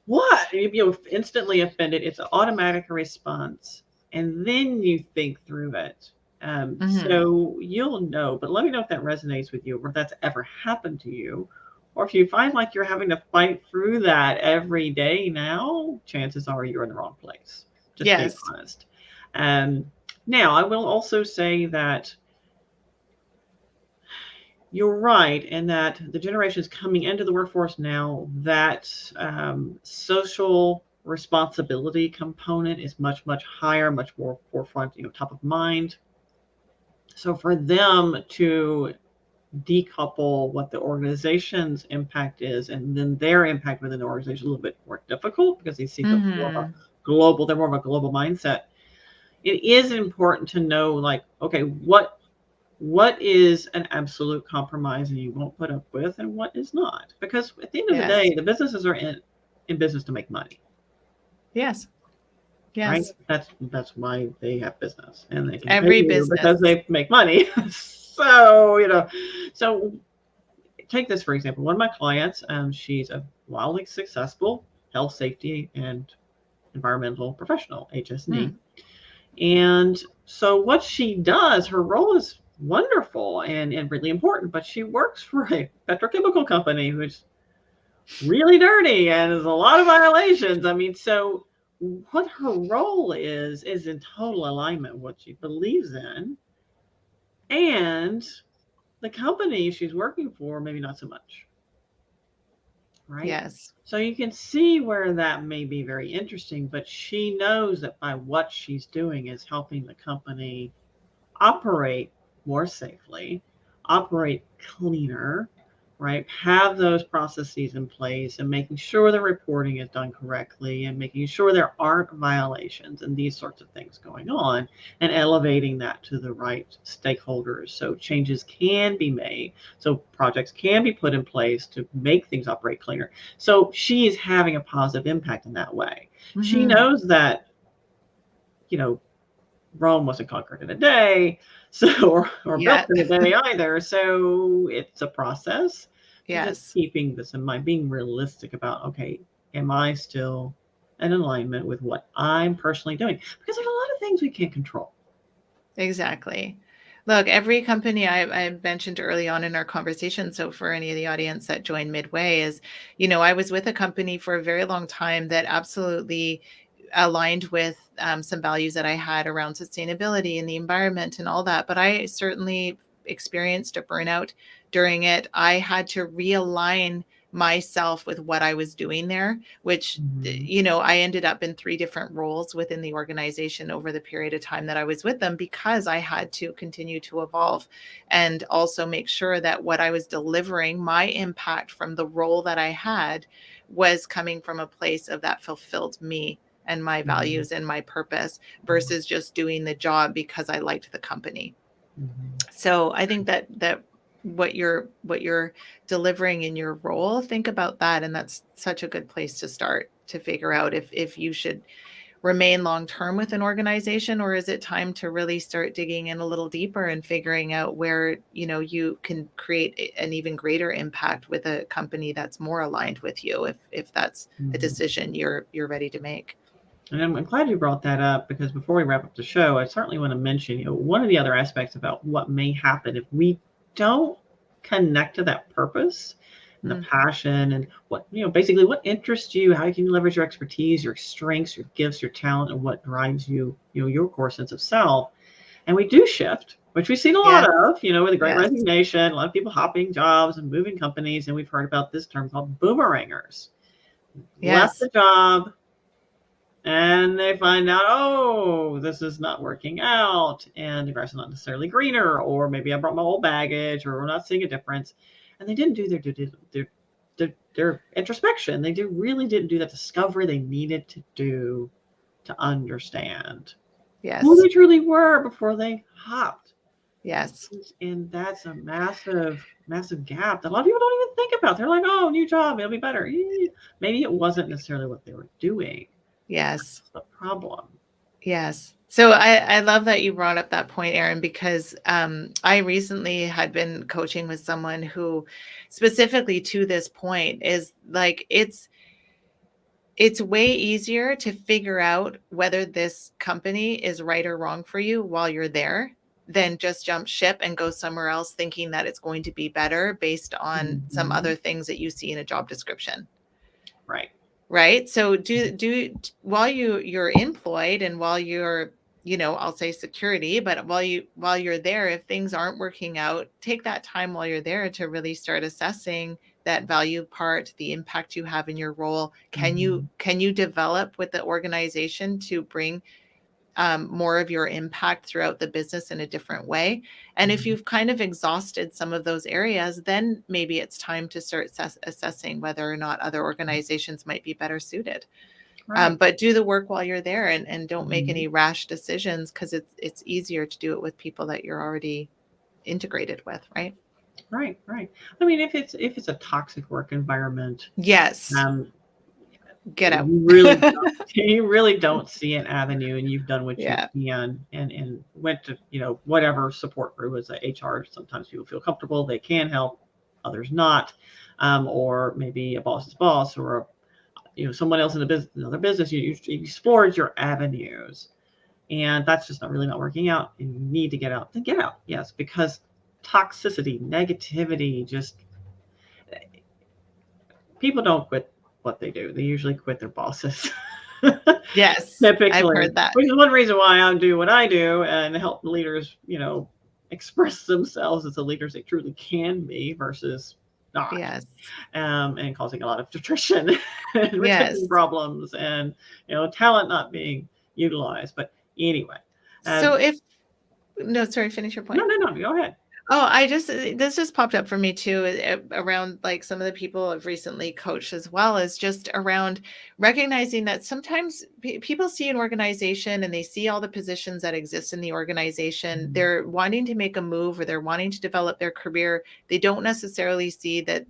what? You'll instantly offended. It's an automatic response. And then you think through it. Hmm. So you'll know, but let me know if that resonates with you, or if that's ever happened to you. Or if you find like you're having to fight through that every day now, chances are you're in the wrong place. Just being Yes. honest. Um, Now, I will also say that you're right in that the generations coming into the workforce now, that social responsibility component is much, much higher, much more forefront, top of mind. So for them to decouple what the organization's impact is and then their impact within the organization is a little bit more difficult, because they see the more of a Hmm. they're more of a global mindset. It is important to know, like, okay, what is an absolute compromise and you won't put up with, and what is not, because at the end of the Yes. day, the businesses are in business to make money, Yes. right? Yes. That's why they have business, and they can pay Every you because business. they make money. So so take this for example. One of my clients, she's a wildly successful health, safety, and environmental professional, Hmm. HS&E. And so what she does, her role is wonderful and really important, but she works for a petrochemical company who's really dirty and there's a lot of violations. I mean, so what her role is in total alignment with what she believes in, and the company she's working for, maybe not so much, right? Yes. So you can see where that may be very interesting, but she knows that by what she's doing is helping the company operate more safely, operate cleaner, right? Have those processes in place and making sure the reporting is done correctly and making sure there aren't violations and these sorts of things going on, and elevating that to the right stakeholders so changes can be made, so projects can be put in place to make things operate cleaner. So she is having a positive impact in that way. She Hmm. knows that, you know, Rome wasn't conquered in a day, so or built Yeah. in a day either. So it's a process, but just Yes. keeping this in mind, being realistic about, okay, am I still in alignment with what I'm personally doing? Because there's a lot of things we can't control. Exactly. Look, every company I mentioned early on in our conversation, so for any of the audience that joined midway, is, I was with a company for a very long time that absolutely aligned with some values that I had around sustainability and the environment and all that. But I certainly experienced a burnout during it. I had to realign myself with what I was doing there, which, Mhm. I ended up in 3 different roles within the organization over the period of time that I was with them, because I had to continue to evolve and also make sure that what I was delivering, my impact from the role that I had, was coming from a place of that fulfilled me and my Mhm. values and my purpose, versus just doing the job because I liked the company. Mhm. So I think that what you're delivering in your role, think about that. And that's such a good place to start, to figure out if you should remain long term with an organization, or is it time to really start digging in a little deeper and figuring out where, you can create an even greater impact with a company that's more aligned with you, if that's a Mhm. decision you're ready to make. And I'm glad you brought that up, because before we wrap up the show, I certainly want to mention, one of the other aspects about what may happen if we don't connect to that purpose and the Mm, passion, and what, basically what interests you, how you can leverage your expertise, your strengths, your gifts, your talent, and what drives you, your core sense of self. And we do shift, which we've seen a lot yes, of, with the great yes, resignation, a lot of people hopping jobs and moving companies. And we've heard about this term called boomerangers. Left yes, the job, and they find out, oh, this is not working out, and the grass is not necessarily greener, or maybe I brought my old baggage, or we're not seeing a difference. And they didn't do their introspection. They really didn't do that discovery they needed to do to understand who yes, they truly were before they hopped. yes. And that's a massive, massive gap that a lot of people don't even think about. They're like, oh, new job, it'll be better. Maybe it wasn't necessarily what they were doing. Yes. That's the problem. Yes. So I love that you brought up that point, Erin, because I recently had been coaching with someone who, specifically to this point, is like, it's way easier to figure out whether this company is right or wrong for you while you're there, than just jump ship and go somewhere else thinking that it's going to be better based on some Mhm. other things that you see in a job description. Right. Right. So while you're employed, and while you're, I'll say security, but while you're there, if things aren't working out, take that time while you're there to really start assessing that value part, the impact you have in your role. Can you Mhm. can you develop with the organization to bring more of your impact throughout the business in a different way? And if Mhm. you've kind of exhausted some of those areas, then maybe it's time to start assessing whether or not other organizations might be better suited. Right. But do the work while you're there, and don't make Mhm. any rash decisions, because it's easier to do it with people that you're already integrated with, right? Right. Right. I mean, if it's a toxic work environment, Yes. um, Get out. you really don't see an avenue, and you've done what you Yeah. can, and went to, whatever support group was a HR. Sometimes people feel comfortable, they can help, others not, or maybe a boss's boss, or someone else in the business, another business. You explored your avenues, and that's just not working out, and you need to get out. Then get out, yes, because toxicity, negativity, just people don't quit what they do. They usually quit their bosses. Yes, I've Typically, heard that. which is one reason why I do what I do, and help leaders, express themselves as the leaders they truly can be versus not, Yes. and causing a lot of attrition and retention Yes. problems, and talent not being utilized. But anyway, So um, if no, sorry, finish your no, point. no, no, go ahead. Oh, this just popped up for me too, around like some of the people I've recently coached as well, is just around recognizing that sometimes people see an organization and they see all the positions that exist in the organization. Mhm. They're wanting to make a move, or they're wanting to develop their career. They don't necessarily see that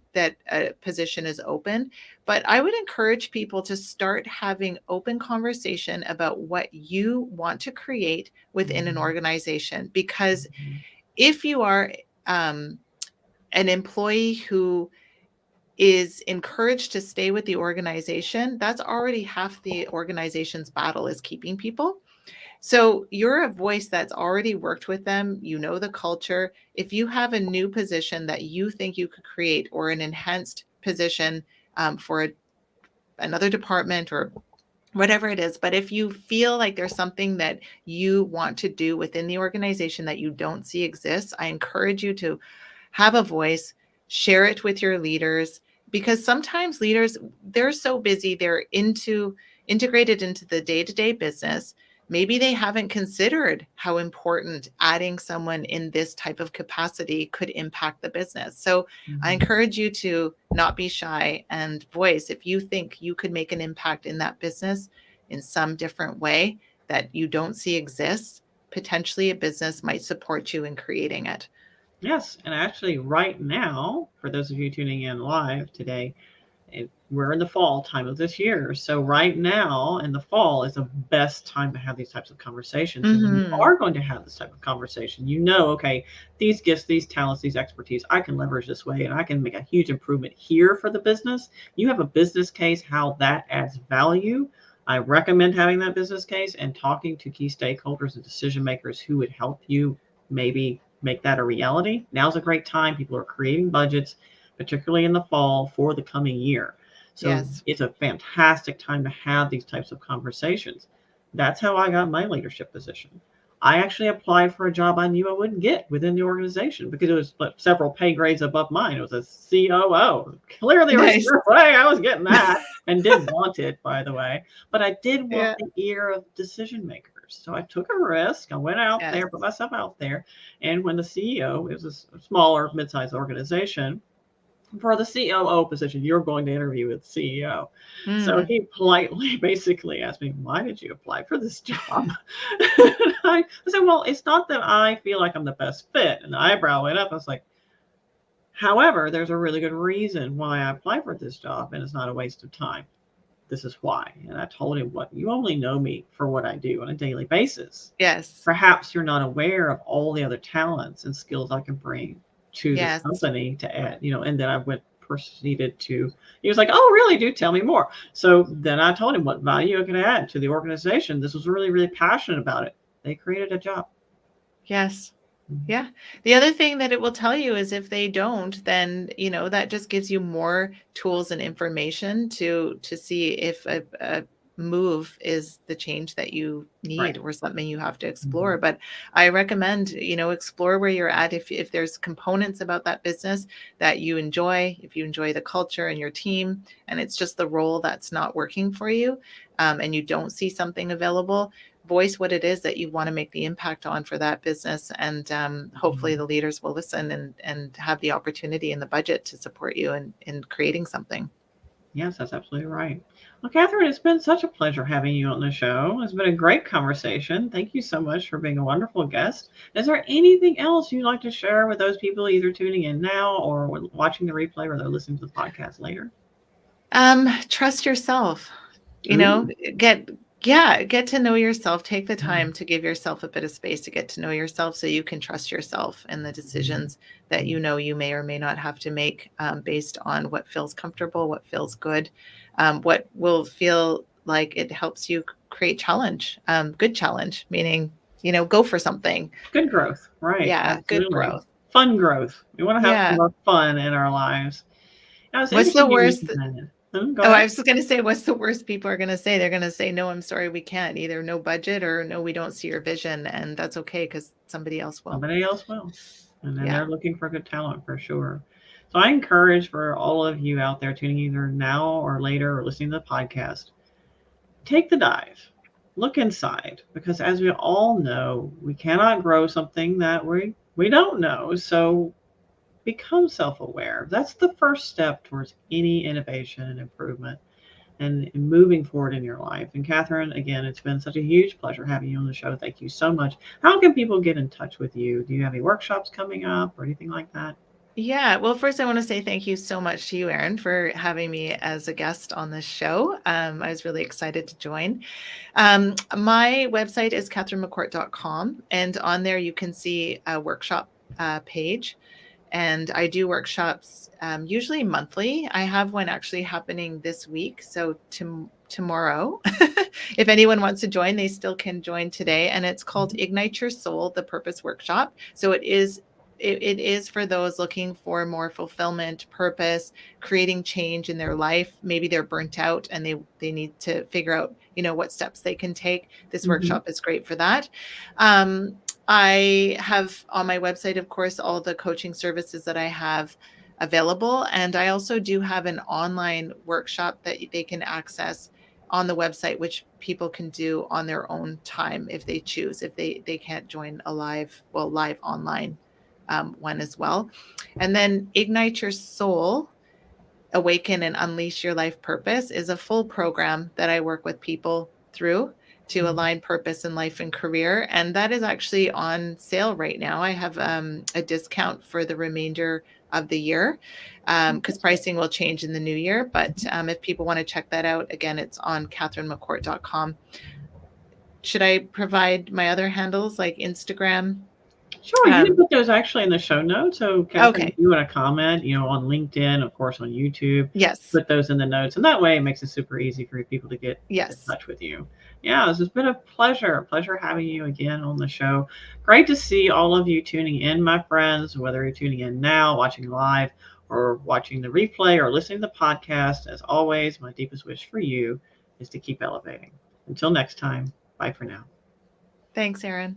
a position is open. But I would encourage people to start having open conversation about what you want to create within an Mhm. organization, because Mhm. if you are um, an employee who is encouraged to stay with the organization, that's already half the organization's battle, is keeping people. So you're a voice that's already worked with them. You know the culture. If you have a new position that you think you could create, or an enhanced position for another department or whatever it is, but if you feel like there's something that you want to do within the organization that you don't see exists, I encourage you to have a voice, share it with your leaders, because sometimes leaders, they're so busy, they're integrated into the day-to-day business. Maybe they haven't considered how important adding someone in this type of capacity could impact the business. So I encourage you to not be shy and voice if you think you could make an impact in that business in some different way that you don't see exists. Potentially a business might support you in creating it. Yes, and actually, right now, for those of you tuning in live today, we're in the fall time of this year. So right now in the fall is the best time to have these types of conversations. And when you Mm-hmm. are going to have this type of conversation, you know, okay, these gifts, these talents, these expertise, I can leverage this way and I can make a huge improvement here for the business. You have a business case, how that adds value. I recommend having that business case and talking to key stakeholders and decision makers who would help you maybe make that a reality. Now's a great time. People are creating budgets, particularly in the fall for the coming year. So Yes. it's a fantastic time to have these types of conversations. That's how I got my leadership position. I actually applied for a job I knew I wouldn't get within the organization because it was several pay grades above mine. It was a COO. Clearly, there was Nice. no way I was getting that, and didn't want it, by the way. But I did want Yeah. the ear of decision makers. So I took a risk. I went out Yes. there, put myself out there. And when the CEO, it was a smaller, mid-sized organization, for the COO position, you're going to interview with the CEO. So Mm. he politely basically asked me, why did you apply for this job? I said, well, it's not that I feel like I'm the best fit. And the eyebrow went up. I was like, however, there's a really good reason why I applied for this job, and it's not a waste of time. This is why. And I told him, what, you only know me for what I do on a daily basis. Yes. Perhaps you're not aware of all the other talents and skills I can bring to this Yes. company to add, and then I proceeded to, he was like, oh, really? Do tell me more. So then I told him what value I could add to the organization. This was really, really passionate about it. They created a job. Yes. Yeah. The other thing that it will tell you is if they don't, then, that just gives you more tools and information to see if a move is the change that you Right. need or something you have to explore. But I recommend, explore where you're at. If there's components about that business that you enjoy, if you enjoy the culture and your team, and it's just the role that's not working for you, and you don't see something available, voice what it is that you want to make the impact on for that business. And hopefully the leaders will listen and have the opportunity and the budget to support you in creating something. Yes, that's absolutely right. Well, Catherine, it's been such a pleasure having you on the show. It's been a great conversation. Thank you so much for being a wonderful guest. Is there anything else you'd like to share with those people either tuning in now or watching the replay or they're listening to the podcast later? Trust yourself, Ooh. get to know yourself. Take the Mm-hmm. time to give yourself a bit of space to get to know yourself so you can trust yourself and the decisions that you may or may not have to make based on what feels comfortable, what feels good, what will feel like it helps you create challenge, good challenge, meaning, go for something. Good growth, right? Yeah, good Absolutely. growth. Fun growth. We want to have some Yeah. more fun in our lives. Now, it's What's the interesting you worst? mentioned that. Go Oh, I ahead. was just going to say, what's the worst people are going to say? They're going to say, no, I'm sorry, we can't. Either no budget or no, we don't see your vision. And that's okay because somebody else will. Somebody else will. And then Yeah. they're looking for good talent for sure. So I encourage for all of you out there tuning either now or later or listening to the podcast, take the dive. Look inside, because as we all know, we cannot grow something that we don't know. So become self-aware. That's the first step towards any innovation and improvement and moving forward in your life. And Catherine, again, it's been such a huge pleasure having you on the show. Thank you so much. How can people get in touch with you? Do you have any workshops coming up or anything like that? Yeah. Well, first, I want to say thank you so much to you, Erin, for having me as a guest on this show. I was really excited to join. My website is catherinemccourt.com, and on there you can see a workshop page. And I do workshops usually monthly. I have one actually happening this week. So tomorrow, if anyone wants to join, they still can join today. And it's called Ignite Your Soul, the Purpose Workshop. So it is for those looking for more fulfillment, purpose, creating change in their life. Maybe they're burnt out and they need to figure out, what steps they can take. This workshop is great for that. I have on my website, of course, all the coaching services that I have available. And I also do have an online workshop that they can access on the website, which people can do on their own time if they choose, if they can't join a live online one as well. And then Ignite Your Soul, Awaken and Unleash Your Life Purpose is a full program that I work with people through to align purpose in life and career. And that is actually on sale right now. I have a discount for the remainder of the year because pricing will change in the new year. But if people want to check that out, again, it's on catherinemccourt.com. Should I provide my other handles like Instagram? Sure, you can put those actually in the show notes. So, Catherine, Okay. if you want to comment, on LinkedIn, of course, on YouTube, Yes. put those in the notes. And that way it makes it super easy for people to get in Yes. touch with you. Yeah, this has been a pleasure having you again on the show. Great to see all of you tuning in, my friends, whether you're tuning in now, watching live, or watching the replay, or listening to the podcast. As always, my deepest wish for you is to keep elevating. Until next time, bye for now. Thanks, Erin.